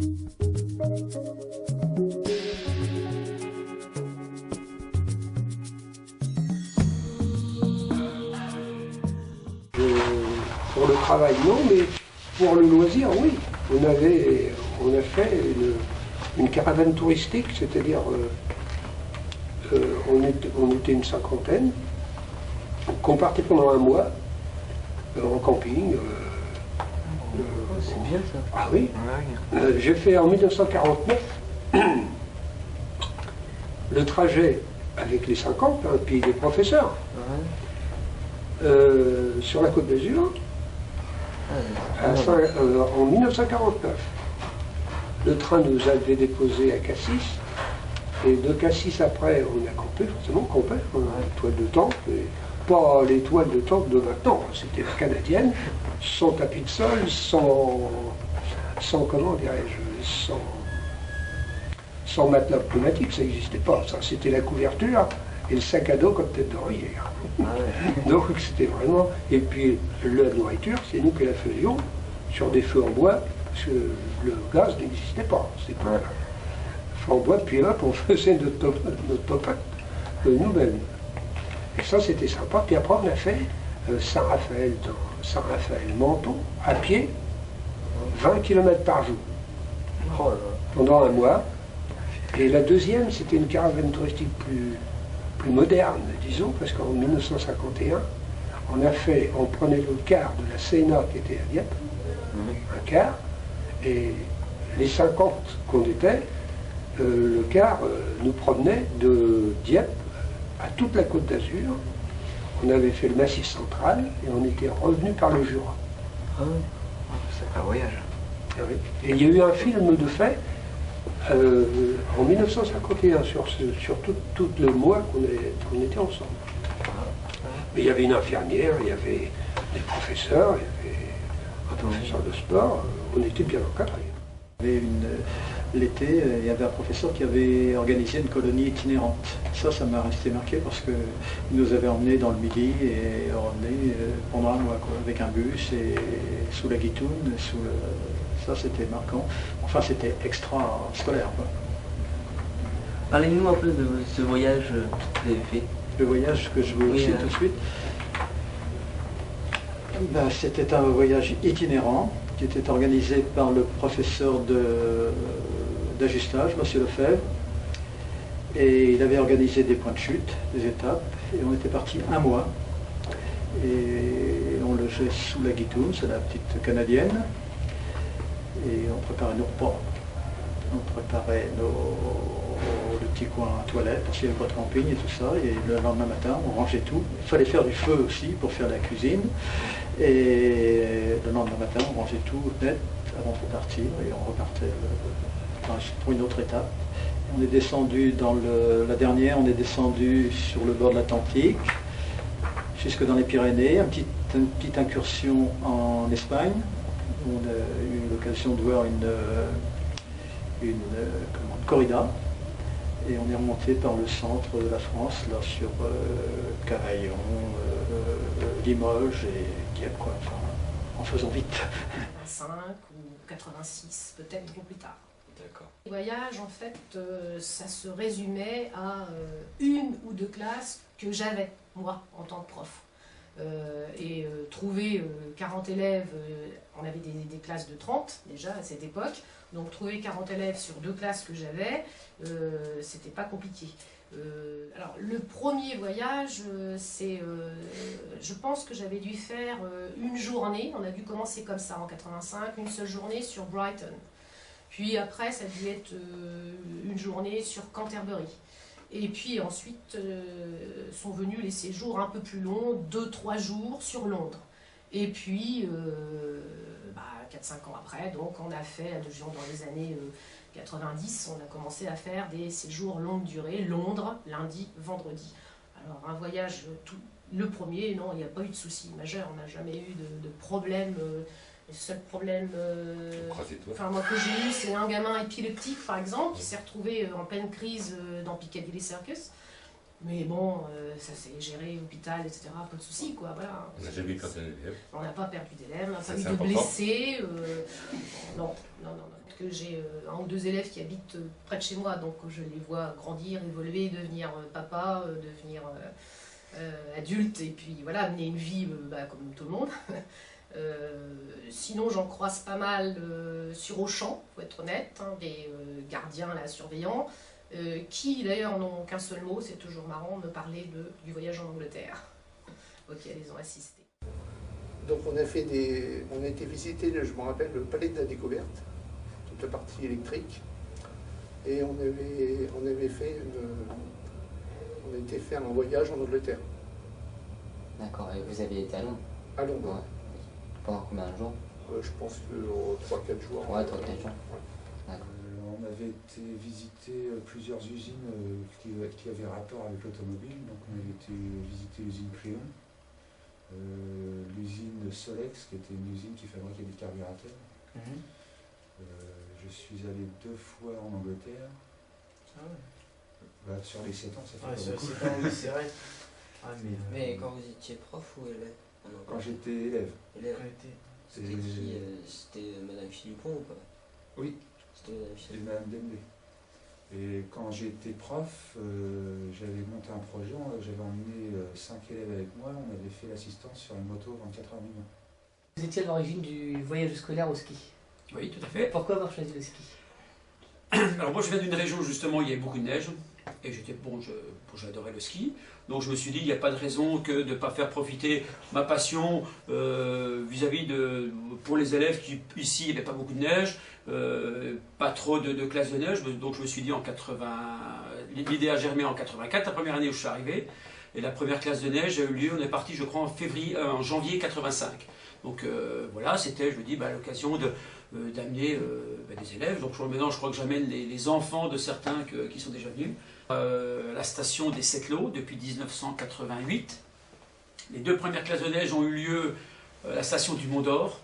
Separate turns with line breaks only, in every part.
Pour le travail, non, mais pour le loisir, oui. On a fait une caravane touristique, c'est-à-dire on était une cinquantaine, qu'on partait pendant un mois en camping.
C'est bien ça.
Ah oui. J'ai fait en 1949 le trajet avec les 50, hein, puis les professeurs, sur la Côte d'Azur, en 1949. Le train nous avait déposé à Cassis, et de Cassis après, on a campé, forcément campé, toile de tente, mais pas les toiles de tente de maintenant, c'était la canadienne, sans tapis de sol, sans comment dirais-je, sans matelas pneumatique, ça n'existait pas, ça c'était la couverture et le sac à dos comme tête d'oreiller. Donc c'était vraiment, et puis la nourriture, c'est nous qui la faisions sur des feux en bois, parce que le gaz n'existait pas, c'était pas feu en bois, puis hop, on faisait notre top nous-mêmes. Et ça c'était sympa, puis après on a fait Saint-Raphaël, Menton, à pied, 20 km par jour, pendant un mois. Et la deuxième, c'était une caravane touristique plus moderne, disons, parce qu'en 1951, on prenait le quart de la Sénat qui était à Dieppe, un quart, et les 50 qu'on était, le quart nous promenait de Dieppe à toute la Côte d'Azur. On avait fait le Massif central et on était revenu par le Jura.
Ah oui, c'est un voyage.
Ah oui. Et il y a eu un film de fait en 1951 sur tout le mois qu'on était ensemble. Mais il y avait une infirmière, il y avait des professeurs, il y avait un professeur de sport, on était bien encadrés.
L'été, il y avait un professeur qui avait organisé une colonie itinérante. Ça m'a resté marqué parce qu'il nous avait emmenés dans le Midi et emmenés pendant un mois, quoi, avec un bus et sous la Guitoune, ça c'était marquant. Enfin, c'était extra-scolaire, quoi.
Parlez-nous un peu de ce voyage que vous avez fait.
Le voyage que je veux citer tout de suite, c'était un voyage itinérant qui était organisé par le professeur d'ajustage, M. Lefebvre, et il avait organisé des points de chute, des étapes, et on était parti un mois, et on logeait sous la Guitoune, c'est la petite canadienne, et on préparait nos repas, on préparait le petit coin toilette, parce qu'il n'y avait pas de camping et tout ça, et le lendemain matin, on rangeait tout. Il fallait faire du feu aussi pour faire la cuisine, et le lendemain matin, on rangeait tout net avant de partir, et on repartait pour une autre étape. On est descendu dans la dernière, on est descendu sur le bord de l'Atlantique, jusque dans les Pyrénées, une petite incursion en Espagne. On a eu l'occasion de voir une corrida, et on est remonté par le centre de la France, là sur Cavaillon, Limoges et Dieppe, quoi, enfin, en faisant vite.
85 ou 86, peut-être beaucoup plus tard.
D'accord.
Les voyages, en fait, ça se résumait à une ou deux classes que j'avais, moi, en tant que prof. Trouver 40 élèves, on avait des classes de 30 déjà à cette époque, donc trouver 40 élèves sur deux classes que j'avais, c'était pas compliqué. Alors le premier voyage, je pense que j'avais dû faire une journée, on a dû commencer comme ça en 85, une seule journée sur Brighton. Puis après ça a dû être une journée sur Canterbury. Et puis ensuite sont venus les séjours un peu plus longs, 2-3 jours sur Londres. Et puis, 4-5 ans après, donc on a fait, dans les années 90, on a commencé à faire des séjours longue durée, Londres, lundi, vendredi. Alors un voyage, le premier, non, il n'y a pas eu de souci majeur, on n'a jamais eu de problème. Le seul problème moi, que j'ai eu, c'est un gamin épileptique, par exemple, qui s'est retrouvé en pleine crise dans Piccadilly Circus. Mais bon, ça s'est géré, hôpital, etc. Pas de souci, quoi. Voilà.
On n'a jamais perdu d'élèves.
On n'a pas perdu d'élèves, on n'a pas eu de blessés. Non. que j'ai un ou deux élèves qui habitent près de chez moi, donc je les vois grandir, évoluer, devenir papa, devenir adulte, et puis voilà, mener une vie comme tout le monde. Sinon, j'en croise pas mal sur Auchan, faut être honnête, hein, des gardiens, là, surveillants, qui d'ailleurs n'ont qu'un seul mot, c'est toujours marrant, me parler du voyage en Angleterre, auquel ils ont assisté.
Donc on a été visiter, je me rappelle, le Palais de la Découverte, toute la partie électrique, et on avait fait on a été faire un voyage en Angleterre.
D'accord, et vous aviez été à Londres?
À Londres.
Ouais. Pendant combien de jours?
Je pense que 3-4 jours.
Ouais, 3-4 jours.
Ouais.
On avait été visiter plusieurs usines qui avaient rapport avec l'automobile. Donc on avait été visiter l'usine Créon, l'usine Solex, qui était une usine qui fabriquait des carburateurs. Je suis allé 2 fois en Angleterre.
Ah ouais.
Bah, sur les 7 ans, ça fait
Ouais,
pas
sur
beaucoup.
7 ans, oui, c'est vrai. Ah,
Mais quand vous étiez prof ou élève?
Quand j'étais élève.
Élève.
C'était
C'était qui? C'était Madame Philippon ou pas?
Oui,
C'était Madame
c'était
Philippon.
Madame Dembé. Et quand j'étais prof, j'avais monté un projet, j'avais emmené 5 élèves avec moi, on avait fait l'assistance sur une moto 24 heures minimum.
Vous étiez à l'origine du voyage scolaire au ski.
Oui, tout à fait.
Pourquoi avoir choisi le ski?
Alors moi je viens d'une région où justement il y avait beaucoup de neige et j'adorais le ski. Donc je me suis dit il n'y a pas de raison que de ne pas faire profiter ma passion vis-à-vis pour les élèves qui ici il n'y avait pas beaucoup de neige, pas trop de classes de neige. Donc je me suis dit en 80, l'idée a germé en 84, la première année où je suis arrivé. Et la première classe de neige a eu lieu, on est parti je crois en janvier 85. Donc voilà, c'était, je me dis, l'occasion d'amener des élèves. Donc maintenant, je crois que j'amène les enfants de certains qui sont déjà venus. La station des Sept-Lots, depuis 1988. Les 2 premières classes de neige ont eu lieu à la station du Mont d'Or,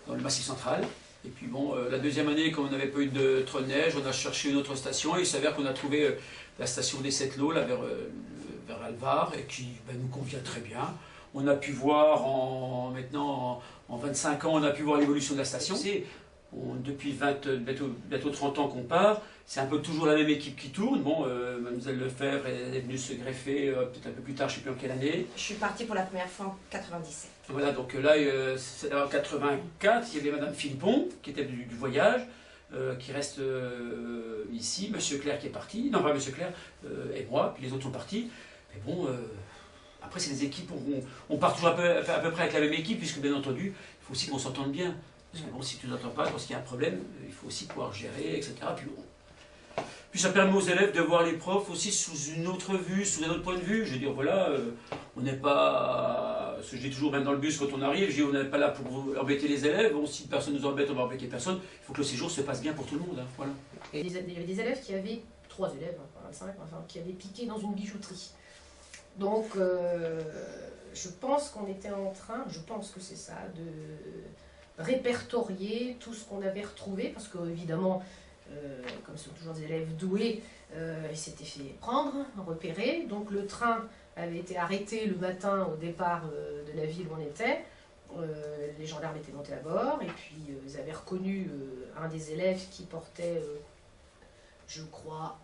dans le Massif central. Et puis bon, la deuxième année, quand on n'avait pas eu de trop de neige, on a cherché une autre station. Et il s'avère qu'on a trouvé la station des Sept-Lots, là, vers Alvar, et qui nous convient très bien. On a pu voir maintenant en 25 ans, on a pu voir l'évolution de la station. Depuis bientôt 30 ans qu'on part, c'est un peu toujours la même équipe qui tourne. Bon, Mademoiselle Lefebvre est venue se greffer peut-être un peu plus tard, je ne sais plus en quelle année.
Je suis partie pour la première fois en 97.
Voilà, donc là, en 84, il y avait Madame Philippon, qui était du voyage, qui reste ici, Monsieur Clerc qui est parti, non pas Monsieur Clerc, et moi, puis les autres sont partis. Mais bon, après c'est des équipes, on part toujours à peu près avec la même équipe, puisque bien entendu, il faut aussi qu'on s'entende bien. Parce que bon, si tu n'entends pas, quand il y a un problème, il faut aussi pouvoir gérer, etc. Puis ça permet aux élèves de voir les profs aussi sous une autre vue, sous un autre point de vue. Je veux dire, voilà, on n'est pas, ce que je dis toujours même dans le bus quand on arrive, je dis on n'est pas là pour embêter les élèves. Bon, si personne nous embête, on va embêter personne. Il faut que le séjour se passe bien pour tout le monde. Hein, voilà.
Il y avait des élèves qui avaient, 3 élèves, 25, enfin, qui avaient piqué dans une bijouterie. Donc, je pense qu'on était en train, je pense que c'est ça, de répertorier tout ce qu'on avait retrouvé, parce qu'évidemment, comme ce sont toujours des élèves doués, ils s'étaient fait prendre, repérer. Donc le train avait été arrêté le matin au départ de la ville où on était. Les gendarmes étaient montés à bord, et puis ils avaient reconnu un des élèves qui portait, je crois,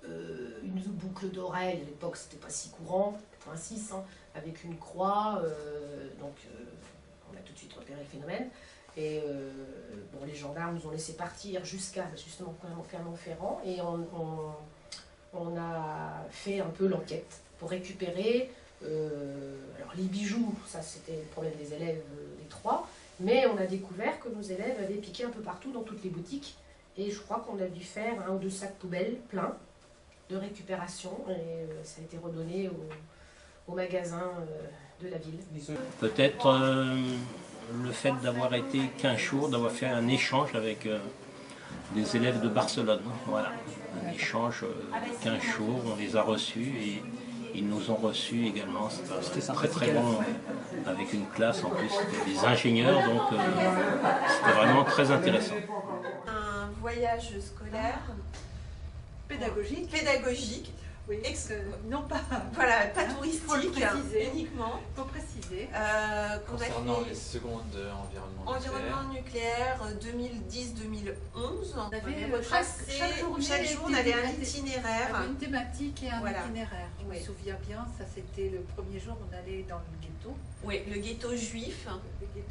une boucle d'oreille. À l'époque, c'était pas si courant, 86, hein, avec une croix. Donc on a tout de suite repéré le phénomène. Et bon, les gendarmes nous ont laissé partir jusqu'à justement Clermont-Ferrand, et on a fait un peu l'enquête pour récupérer alors les bijoux. Ça c'était le problème des élèves, les 3, mais on a découvert que nos élèves avaient piqué un peu partout dans toutes les boutiques, et je crois qu'on a dû faire 1 ou 2 sacs poubelles pleins de récupération, et ça a été redonné au magasin de la ville.
Peut-être le fait d'avoir été 15 jours, d'avoir fait un échange avec des élèves de Barcelone. Voilà, un échange 15 jours, on les a reçus et ils nous ont reçus également. C'était très très bon, avec une classe en plus, des ingénieurs, donc c'était vraiment très intéressant.
Un voyage scolaire pédagogique
Oui, non pas.
Voilà, pas
Faut le
touristique
préciser.
uniquement.
Il faut préciser.
Qu'on a
Concernant
fait
les secondes
environnement nucléaire 2010-2011. On avait retracé
chaque jour
on avait un itinéraire.
Une thématique et un itinéraire. Je
Oui.
me souviens bien, ça c'était le premier jour, on allait dans le ghetto.
Oui, le ghetto juif.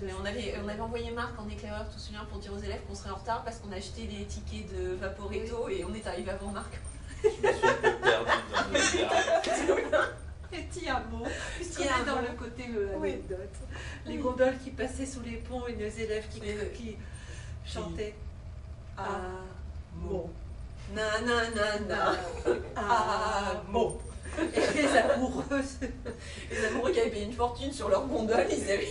Mais on avait envoyé Marc en éclaireur, tout souviens, pour dire aux élèves qu'on serait en retard parce qu'on achetait les tickets de Vaporetto et on est arrivé avant Marc.
Je me suis un peu perdue dans le
Petit hameau, puisqu'on est dans le côté anecdote. Les gondoles qui passaient sous les ponts et nos élèves qui chantaient Amo.
Na na na na.
Amo. Et les amoureux
qui avaient payé une fortune sur leur gondole, ils avaient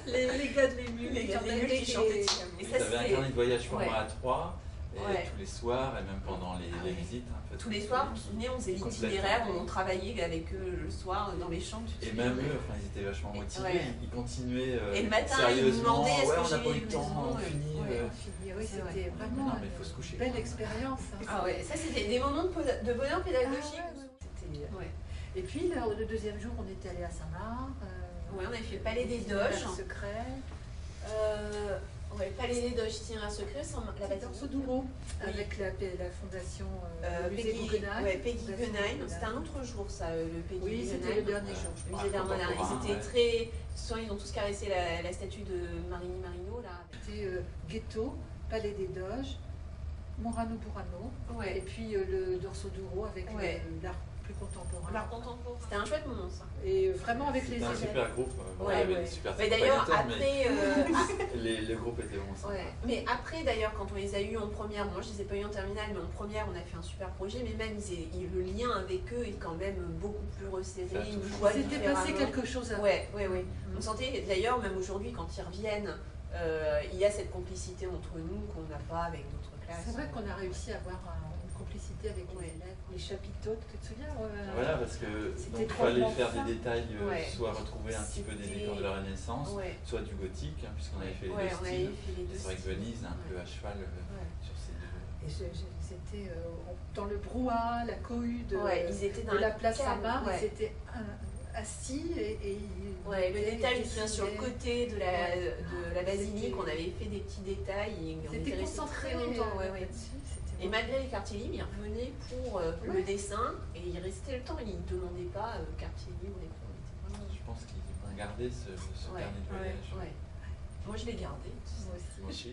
les gars de l'émule
qui chantaient.
Et ça, c'était un carnet de voyage format A3. Et
Ouais.
tous les soirs, et même pendant les visites. En fait,
tous les soirs, vous vous souvenez, on faisait l'itinéraire, on travaillait avec eux le soir dans les chambres.
Et même eux, enfin, ils étaient vachement motivés,
Ouais.
Ils continuaient
Et le matin,
sérieusement.
ils demandaient est-ce que
on n'a
j'ai
pas eu
eu
le temps, on finit.
Oui, c'était vraiment
Non, mais il faut se coucher.
une belle expérience.
Ah ouais, ça c'était des moments de bonheur pédagogique.
Et puis le deuxième jour, on était allé à Saint-Marc.
Ouais, on avait fait le Palais des Doges.
Secret.
Ouais, le Palais des Doges, tiens, secret, sans la
basilique. Dans Sodouro, avec la fondation
Peggy
Guggenheim.
Ouais, Peggy Guggenheim. C'était un autre jour, ça, le Peggy
Oui,
Guggenheim.
c'était le dernier jour.
Le musée d'art moderne. Ils étaient très. Soit ils ont tous caressé la statue de Marini Marino, là.
C'était Ghetto, Palais des Doges, Murano Burano,
Ouais.
et puis le Dorsoduro avec l'art plus contemporain.
L'art contemporain. C'était un chouette moment, ça.
Et vraiment avec les élèves.
C'était un super groupe.
Ouais,
il y avait des super
d'ailleurs,
accompagnateurs,
après.
Le groupe était vraiment sympa.
Ouais. Mais après, d'ailleurs, quand on les a eus en première, moi je les ai pas eus en terminale, mais en première, on a fait un super projet. Mais même, le lien avec eux est quand même beaucoup plus resserré. Une joie
C'était passé quelque chose avant.
Ouais. On sentait, d'ailleurs, même aujourd'hui, quand ils reviennent, il y a cette complicité entre nous qu'on n'a pas avec d'autres classes.
C'est vrai qu'on a réussi à avoir une complicité avec les élèves, les chapiteaux, tu te souviens
Voilà, parce que donc, il fallait faire des détails, soit retrouver un petit peu des décors de la Renaissance, soit du gothique, hein, puisqu'on avait fait les deux styles. C'est vrai que Venise, un peu à cheval sur ces deux.
Et c'était dans le brouhaha, la cohue de la place Saint-Marc, ils étaient assis et
le détail qui vient sur le côté de la basilique, on avait fait des petits détails et on était resté très longtemps. Et malgré les quartiers libres, ils revenaient pour le dessin et ils restaient le temps, ils ne demandaient pas quartier libre.
Je pense qu'ils vont garder ce carnet de voyage.
Moi je l'ai gardé.
Moi aussi.